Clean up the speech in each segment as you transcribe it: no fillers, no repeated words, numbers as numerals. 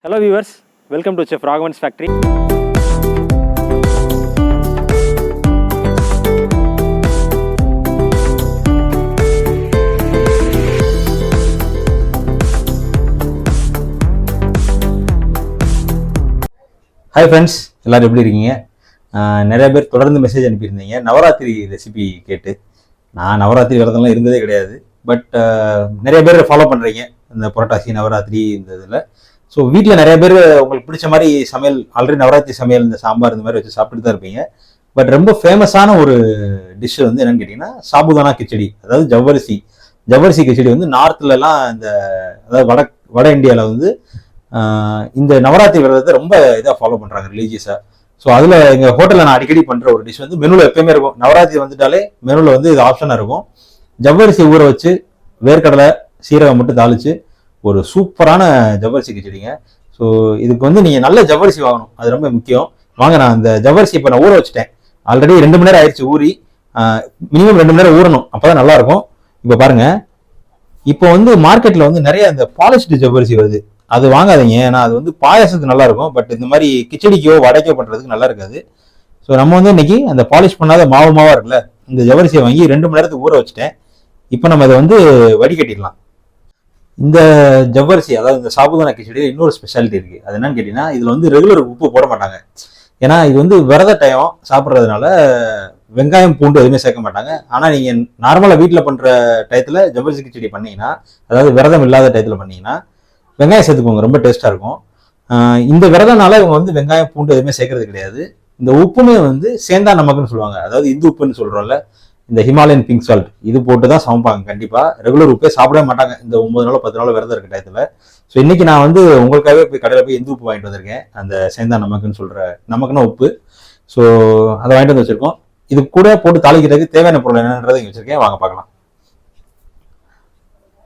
Hello viewers, welcome to Chef Raghavan's Factory. Hi friends, எல்லோரும் எப்படி இருக்கீங்க? நிறைய பேர் தொடர்ந்து மெசேஜ் அனுப்பியிருந்தீங்க நவராத்திரி ரெசிபி கேட்டு. நான் நவராத்திரி விரதம்லாம் இருந்ததே கிடையாது. பட் நிறைய பேர் ஃபாலோ பண்ணுறீங்க இந்த புரட்டாசி நவராத்திரி இந்த இதில். ஸோ வீட்டில் நிறைய பேர் உங்களுக்கு பிடிச்ச மாதிரி சமையல், ஆல்ரெடி நவராத்திரி சமையல் இந்த சாம்பார் இந்த மாதிரி வச்சு சாப்பிட்டு தான் இருப்பீங்க. பட் ரொம்ப ஃபேமஸான ஒரு டிஷ் வந்து என்னன்னு கேட்டிங்கன்னா சாபுதானா கிச்சடி, அதாவது ஜவ்வரிசி கிச்சடி வந்து நார்த்லலாம் இந்த அதாவது வட இந்தியாவில் வந்து இந்த நவராத்திரி விரதத்தை ரொம்ப இதாக ஃபாலோ பண்ணுறாங்க ரிலீஜியஸாக. ஸோ அதில் எங்கள் ஹோட்டலில் நான் அடிக்கடி பண்ணுற ஒரு டிஷ் வந்து மெனுவில் எப்பயுமே இருக்கும். நவராத்திரி வந்துட்டாலே மெனுவில் வந்து இது ஆப்ஷனாக இருக்கும். ஜவ்வரிசி ஊற வச்சு வேர்க்கடலை சீரகம் மட்டும் தாளித்து ஒரு சூப்பரான ஜவ்வரிசி கிச்சடிங்க. ஸோ இதுக்கு வந்து நீங்கள் நல்ல ஜவ்வரிசி வாங்கணும், அது ரொம்ப முக்கியம். வாங்க, நான் அந்த ஜவ்வரிசி இப்போ நான் ஊற வச்சுட்டேன். ஆல்ரெடி 2 மணி நேரம் ஆயிடுச்சு ஊறி. மினிமம் 2 மணி நேரம் ஊறணும், அப்போ தான் நல்லாயிருக்கும். இப்போ பாருங்கள், இப்போ வந்து மார்க்கெட்டில் வந்து நிறைய இந்த பாலிஷ்டு ஜவ்வரிசி வருது. அது வாங்காதீங்க, ஏன்னா அது வந்து பாயாசத்துக்கு நல்லா இருக்கும். பட் இந்த மாதிரி கிச்சடிக்கோ வடைக்கோ பண்ணுறதுக்கு நல்லா இருக்காது. ஸோ நம்ம வந்து இன்னைக்கு அந்த பாலிஷ் பண்ணாத மாவாக இருக்குல்ல, இந்த ஜவ்வரிசியை வாங்கி 2 மணி நேரத்துக்கு ஊற வச்சுட்டேன். இப்போ நம்ம அதை வந்து வடிகட்டிடலாம். இந்த ஜவ்வரிசி, அதாவது இந்த சாபுதானா கிச்சடியில் இன்னொரு ஸ்பெஷாலிட்டி இருக்குது. அது என்னன்னு கேட்டிங்கன்னா, இதில் வந்து ரெகுலர் உப்பு போட மாட்டாங்க. ஏன்னா இது வந்து விரத டைம் சாப்பிட்றதுனால வெங்காயம் பூண்டு எதுவுமே சேர்க்க மாட்டாங்க. ஆனால் நீங்கள் நார்மலாக வீட்டில் பண்ணுற டயத்தில் ஜவ்வரிசி கிச்சடி பண்ணிங்கன்னா, அதாவது விரதம் இல்லாத டயத்தில் பண்ணிங்கன்னா வெங்காயம் சேர்த்துக்கோங்க, ரொம்ப டேஸ்ட்டாக இருக்கும். இந்த விரதனால இவங்க வந்து வெங்காயம் பூண்டு எதுவுமே சேர்க்கறது கிடையாது. இந்த உப்புமே வந்து சேந்தா நமக்குன்னு சொல்லுவாங்க, அதாவது இந்து உப்புன்னு சொல்கிறோம்ல, இந்த ஹிமாலயன் பிங்க் சால்ட், இது போட்டு தான் சமைப்பாங்க. கண்டிப்பாக ரெகுலர் உப்பே சாப்பிடவே மாட்டாங்க இந்த 9 நாளோ 10 நாளோ விரதம் இருக்க டயத்தில். ஸோ இன்னைக்கு நான் வந்து உங்களுக்காகவே போய் கடையில் போய் இந்து உப்பு வாங்கிட்டு வந்திருக்கேன், அந்த சேந்தா நமக்குன்னு சொல்கிற நமக்குன்னா உப்பு. ஸோ அதை வாங்கிட்டு வந்து வச்சுருக்கோம். இது கூட போட்டு தாளிக்கிறதுக்கு தேவையான பொருள் என்னன்றதை இங்கே வச்சுருக்கேன், வாங்க பார்க்கலாம்.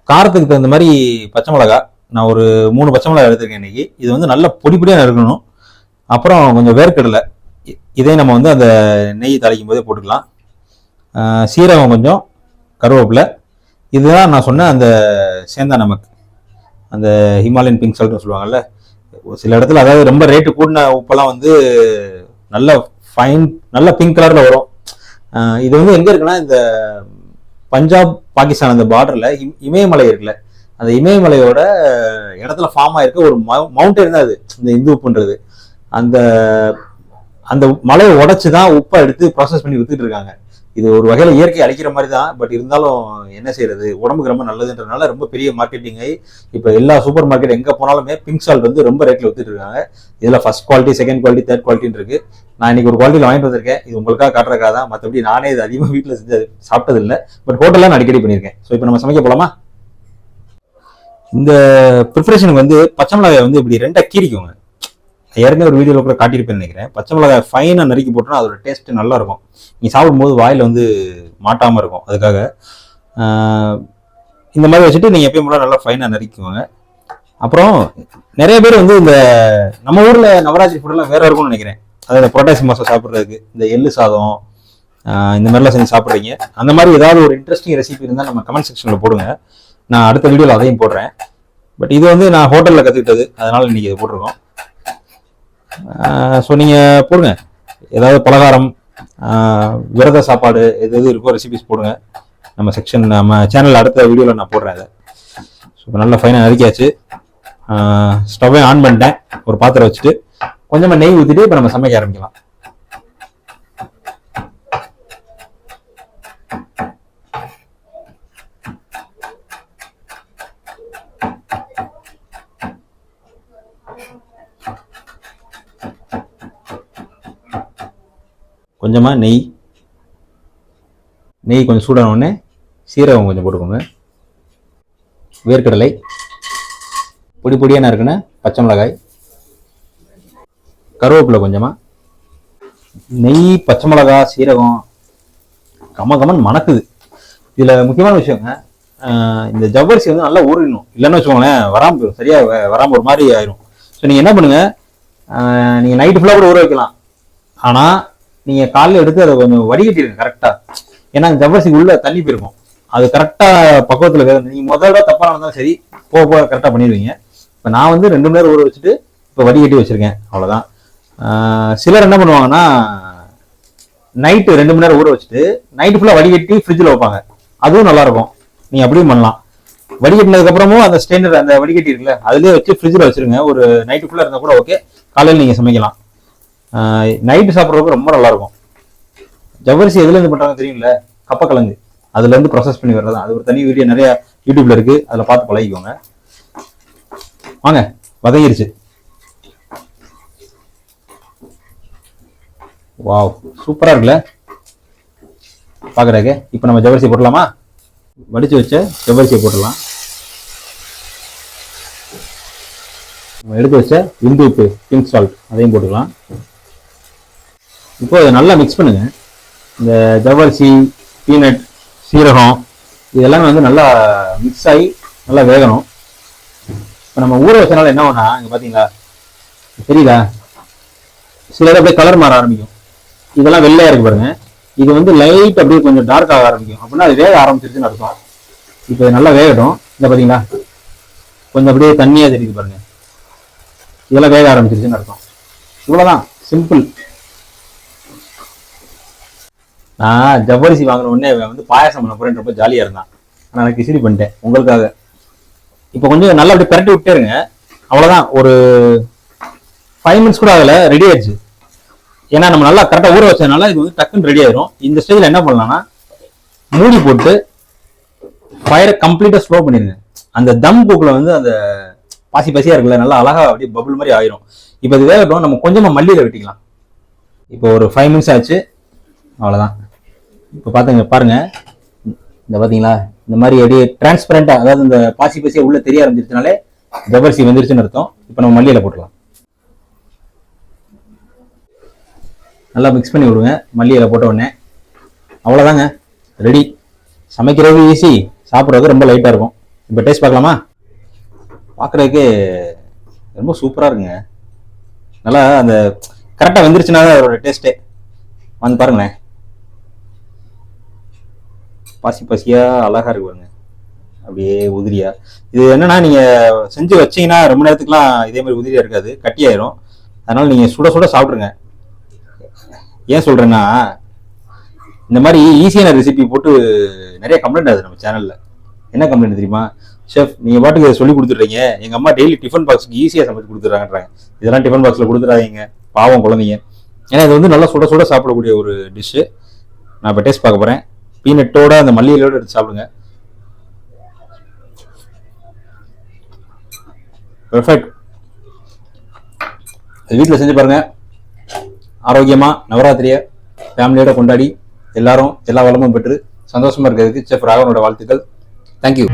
காரத்துக்கு தகுந்த மாதிரி பச்சை மிளகா, நான் ஒரு 3 பச்சை மிளகா எடுத்துருக்கேன் இன்னைக்கு. இது வந்து நல்ல பொடியாக நறுக்கணும். அப்புறம் கொஞ்சம் வேர்க்கடலை, இதே நம்ம வந்து அந்த நெய் தாளிக்கும் போதே போட்டுக்கலாம். சீரகம் கொஞ்சம், கருவேப்பிலை, இதுதான் நான் சொன்ன அந்த சேந்தா நமக்கு, அந்த ஹிமாலயன் பிங்க் சால்ட்னு சொல்லுவாங்கல்ல. சில இடத்துல அதாவது ரொம்ப ரேட்டு கூடின உப்பெல்லாம் வந்து நல்ல பிங்க் கலரில் வரும். இது வந்து எங்கே இருக்குன்னா, இந்த பஞ்சாப் பாகிஸ்தான் அந்த பார்டரில் இமயமலை இருக்குல்ல, அந்த இமயமலையோட இடத்துல ஃபார்ம் ஆயிருக்க ஒரு மவுண்டன் தான் அது, இந்த இந்து உப்புன்றது. அந்த அந்த மலையை உடைச்சு தான் உப்பை எடுத்து ப்ராசஸ் பண்ணி வித்துட்டு இருக்காங்க. இது ஒரு வகையில் இயற்கை அழிக்கிற மாதிரி தான். பட் இருந்தாலும் என்ன செய்யறது, உடம்புக்கு ரொம்ப நல்லதுன்றதுனால ரொம்ப பெரிய மார்க்கெட்டிங் ஆகி இப்போ எல்லா சூப்பர் மார்க்கெட் எங்கே போனாலுமே பிங்க் சால்ட் வந்து ரொம்ப ரேட்டில் வித்துட்டு இருக்காங்க. இதில் first quality, second quality, third குவாலிட்டின்னு இருக்கு. நான் இன்னைக்கு ஒரு குவாலிட்டியில் வாங்கிட்டு வந்திருக்கேன். இது உங்களுக்காக காட்டுறக்காக தான், மற்றபடி நானே இது அதிகமாக வீட்டில் செஞ்சு சாப்பிட்டது இல்லை. பட் ஹோட்டலில் நான் அடிக்கடி பண்ணியிருக்கேன். ஸோ இப்போ நம்ம சமைக்க போகலாமா? இந்த ப்ரிப்பரேஷனுக்கு வந்து பச்சை மிளகாய் வந்து இப்படி 2 கீரிக்கோங்க. ஏற்கனவே ஒரு வீடியோவில் கூட காட்டியிருப்பேன்னு நினைக்கிறேன். பச்சை மிளகாய் ஃபைனாக நறுக்கி போட்டோன்னா அதோட டேஸ்ட் நல்லா இருக்கும். நீங்கள் சாப்பிடும்போது வாயில் வந்து மாட்டாமல் இருக்கும். அதுக்காக இந்த மாதிரி வச்சுட்டு நீங்கள் எப்பயும் போல நல்லா ஃபைனாக நறுக்கிக்குவாங்க. அப்புறம் நிறைய பேர் வந்து இந்த நம்ம ஊரில் நவராத்திரி ஃபுட்டெல்லாம் வேற இருக்கும்னு நினைக்கிறேன். அதாவது புரட்டாசி மாதம் சாப்பிட்றதுக்கு இந்த எள்ளு சாதம் இந்த மாதிரிலாம் செஞ்சு சாப்பிட்றீங்க. அந்த மாதிரி ஏதாவது ஒரு இன்ட்ரெஸ்டிங் ரெசிபி இருந்தால் நம்ம கமெண்ட் செக்ஷனில் போடுங்க, நான் அடுத்த வீடியோவில் அதையும் போடுறேன். பட் இது வந்து நான் ஹோட்டலில் கற்றுக்கிட்டது, அதனால் இன்றைக்கி இதை போட்டிருக்கோம். ஸோ நீங்கள் போடுங்க, ஏதாவது பலகாரம், விரத சாப்பாடு எது எது இருக்கோ ரெசிபிஸ் போடுங்க. நம்ம சேனலில் அடுத்த வீடியோவில் நான் போடுறேன் அதை. ஸோ நல்லா ஃபைனாக நறுக்கியாச்சு. ஸ்டவ்வே ஆன் பண்ணிட்டேன். ஒரு பாத்திரம் வச்சுட்டு கொஞ்சமாக நெய் ஊற்றிட்டு இப்போ நம்ம சமைக்க ஆரம்பிக்கலாம். கொஞ்சமாக நெய் கொஞ்சம் சூடான உடனே சீரகம் கொஞ்சம் போட்டுக்கோங்க, வேர்க்கடலை, பொடியாக நறுக்குன பச்சை மிளகாய், கருவேப்பிலை கொஞ்சமாக, நெய், பச்சை மிளகா, சீரகம் கமன் மணக்குது. இதில் முக்கியமான விஷயங்க, இந்த ஜவ்வரிசி வந்து நல்லா ஊறிடணும். இல்லைன்னு வச்சுக்கோங்களேன், வராமல் போயிடும், சரியாக வராமல் ஒரு மாதிரி ஆயிரும். ஸோ நீங்கள் என்ன பண்ணுங்கள், நீங்கள் நைட்டு ஃபுல்லாக கூட ஊற வைக்கலாம். ஆனால் நீங்கள் காலையில் எடுத்து அதை கொஞ்சம் வடிகட்டிடுங்க கரெக்டாக. ஏன்னா ஜவ்வரிசிக்கு உள்ள தண்ணி போயிருக்கும், அது கரெக்டாக பக்குவத்தில் வேறு. நீங்கள் முதல்ல தப்பாக இருந்தாலும் சரி, போக கரெக்டாக பண்ணிடுவீங்க. இப்போ நான் வந்து 2 மணி நேரம் ஊற வச்சுட்டு இப்போ வடிகட்டி வச்சுருக்கேன், அவ்வளோதான். சிலர் என்ன பண்ணுவாங்கன்னா நைட்டு 2 மணி நேரம் ஊற வச்சுட்டு நைட்டு ஃபுல்லாக வடிகட்டி ஃப்ரிட்ஜில் வைப்பாங்க. அதுவும் நல்லாயிருக்கும், நீங்கள் அப்படியும் பண்ணலாம். வடிகட்டினதுக்கப்புறமும் அந்த ஸ்டெயினர் அந்த வடிகட்டி இருக்குல்ல அதுலேயே வச்சு ஃப்ரிட்ஜில் வச்சுருங்க. ஒரு நைட்டு ஃபுல்லாக இருந்தால் கூட ஓகே, காலையில் நீங்கள் சமைக்கலாம். நைட்டு சாப்பிட்றதுக்கு ரொம்ப நல்லாயிருக்கும். ஜவ்வரிசி எதுலேருந்து பண்ணுறாங்க தெரியுங்களா? கப்பக்கிழங்கு, அதுலேருந்து ப்ராசஸ் பண்ணி வர்றது. அது ஒரு தனி வீடியோ நிறைய யூடியூப்ல இருக்குது, அதில் பார்த்து பழகிக்கோங்க. வாங்க, வதங்கிருச்சு. வாவ், சூப்பராக இருக்குல்ல பார்க்குறாங்க. இப்போ நம்ம ஜவ்வரிசி போடலாமா? வடித்து வச்ச ஜவ்வரிசியை போட்டுடலாம். நம்ம எடுத்து வச்ச இந்து உப்பு, பிங்க் சால்ட், அதையும் போட்டுக்கலாம். இப்போ அதை நல்லா மிக்ஸ் பண்ணுங்க. இந்த ஜவ்வரிசி, பீனட், சீரகம் இதெல்லாம் வந்து நல்லா மிக்ஸ் ஆகி நல்லா வேகணும். இப்போ நம்ம ஊற வச்சனால என்ன ஒன்றா, இங்கே பார்த்தீங்களா தெரியுதா, சிலது அப்படியே கலர் மாற ஆரம்பிக்கும். இதெல்லாம் வெள்ளையா இருக்கு பாருங்க, இது வந்து லைட் அப்படியே கொஞ்சம் டார்க் ஆக ஆரம்பிக்கும். அப்படின்னா அது வேக ஆரம்பிச்சிருச்சுன்னு அர்த்தம். இப்போ நல்லா வேகட்டும். இந்த பார்த்தீங்களா கொஞ்சம் அப்படியே தண்ணியாக தெரியுது பாருங்க, இதெல்லாம் வேக ஆரம்பிச்சிருச்சுன்னு அர்த்தம். இவ்வளோதான், சிம்பிள். நான் ஜவ்வரிசி வாங்கின உடனே வந்து பாயாசம் பண்ண போறேன், ரொம்ப ஜாலியாக இருந்தான். ஆனால் நான் கிச்சடி பண்ணிட்டேன் உங்களுக்காக. இப்போ கொஞ்சம் நல்லா அப்படி பரட்டி விட்டே இருங்க, அவ்வளோதான். ஒரு 5 மினிட்ஸ் கூட ஆகலை, ரெடி ஆயிடுச்சு. ஏன்னா நம்ம நல்லா கரெக்டாக ஊற வச்சதுனால இது வந்து டக்குன்னு ரெடி ஆயிடும். இந்த ஸ்டேஜில் என்ன பண்ணலாம்னா மூடி போட்டு ஃபயரை கம்ப்ளீட்டாக ஸ்லோ பண்ணிடுங்க. அந்த தம் பூக்கில் வந்து அந்த பாசியாக இருக்குல்ல, நல்லா அழகாக அப்படியே பபுள் மாதிரி ஆயிரும். இப்போ இது வேகட்டும், நம்ம கொஞ்சமாக மல்லியில் வெட்டிக்கலாம். இப்போ ஒரு 5 மினிட்ஸ் ஆச்சு, அவ்வளோதான். இப்போ பாருங்க, இந்த பார்த்தீங்களா இந்த மாதிரி அப்படியே டிரான்ஸ்பரண்டா, அதாவது இந்த பாசியாக உள்ள தெரிய ஆரம்பிச்சிருச்சுனாலே ஜவ்வரிசி வெந்துருச்சுன்னு அர்த்தம். இப்போ நம்ம மல்லியில போட்டுடலாம். நல்லா மிக்ஸ் பண்ணி விடுங்க மல்லியில போட்ட உடனே. அவ்வளோதாங்க, ரெடி. சமைக்கிறது ஈஸி, சாப்பிட்றது ரொம்ப லைட்டாக இருக்கும். இப்போ டேஸ்ட் பார்க்கலாமா? பார்க்குறதுக்கு ரொம்ப சூப்பராக இருக்குங்க. நல்லா அந்த கரெக்டாக வெந்துருச்சுன்னா அதோட டேஸ்ட்டே. வந்து பாருங்களேன், பாசியா அழகா இருக்கு பாருங்க, அப்படியே உதிரியா. இது என்னன்னா நீங்க செஞ்சு வச்சீங்கன்னா ரொம்ப நேரத்துக்குலாம் இதே மாதிரி உதிரியா இருக்காது, கட்டியாயிரும். அதனால நீங்க சுட சுட சாப்பிடுங்க. ஏன் சொல்றேன்னா, இந்த மாதிரி ஈஸியான ரெசிபி போட்டு நிறைய கம்ப்ளைண்ட் ஆகுது நம்ம சேனல்ல. என்ன கம்ப்ளைண்ட் தெரியுமா? ஷெஃப் நீங்க பாட்டுக்கு சொல்லி கொடுத்துட்றீங்க, எங்க அம்மா டெய்லி டிஃபன் பாக்ஸ்க்கு ஈஸியா சமைச்சு கொடுத்துட்றாங்கன்றாங்க. இதெல்லாம் டிஃபன் பாக்ஸ்ல கொடுத்துடாதீங்க, பாவம் குழந்தைங்க. ஏன்னா இது வந்து நல்லா சுட சுட சாப்பிடக்கூடிய ஒரு டிஷ்ஷு. நான் இப்போ டேஸ்ட் பார்க்க போறேன். பீனட்டோட அந்த மல்லியிலோட எடுத்து சாப்பிடுங்க. பெர்ஃபெக்ட். வீட்டில் செஞ்சு பாருங்க. ஆரோக்கியமா நவராத்திரியை ஃபேமிலியோட கொண்டாடி எல்லாரும் எல்லா வளமும் பெற்று சந்தோஷமா இருக்கிறதுக்கு செஃப் ராகவனோட வாழ்த்துக்கள். தேங்க்யூ.